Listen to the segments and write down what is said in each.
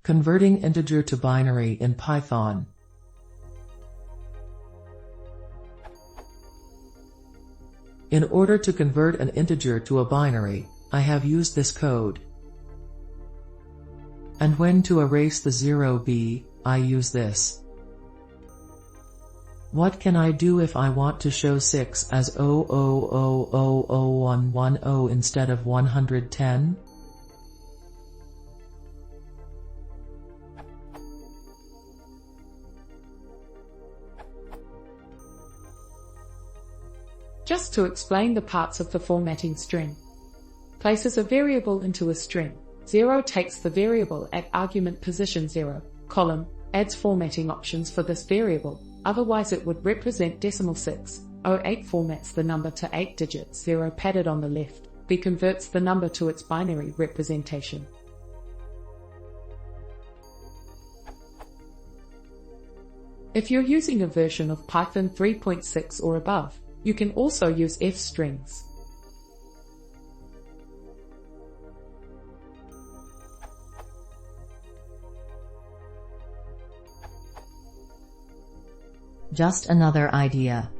Converting integer to binary in Python. In order to convert an integer to a binary, I have used this code. And when to erase the 0b, I use this. What can I do if I want to show 6 as 0000110 instead of 110? Just to explain the parts of the formatting string. Places a variable into a string. 0 takes the variable at argument position 0, column, adds formatting options for this variable, otherwise it would represent decimal 6. 08 formats the number to 8 digits, 0 padded on the left. B converts the number to its binary representation. If you're using a version of Python 3.6 or above, you can also use F strings. Just another idea.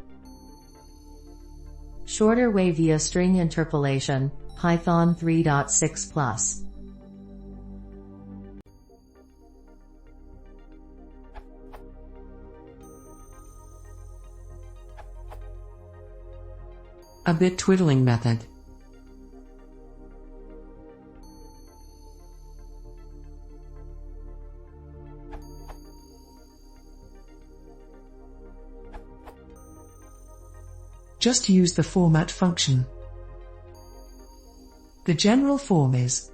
Shorter way via string interpolation, Python 3.6+. A bit twiddling method. Just use the format function. The general form is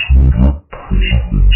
Step is not pushing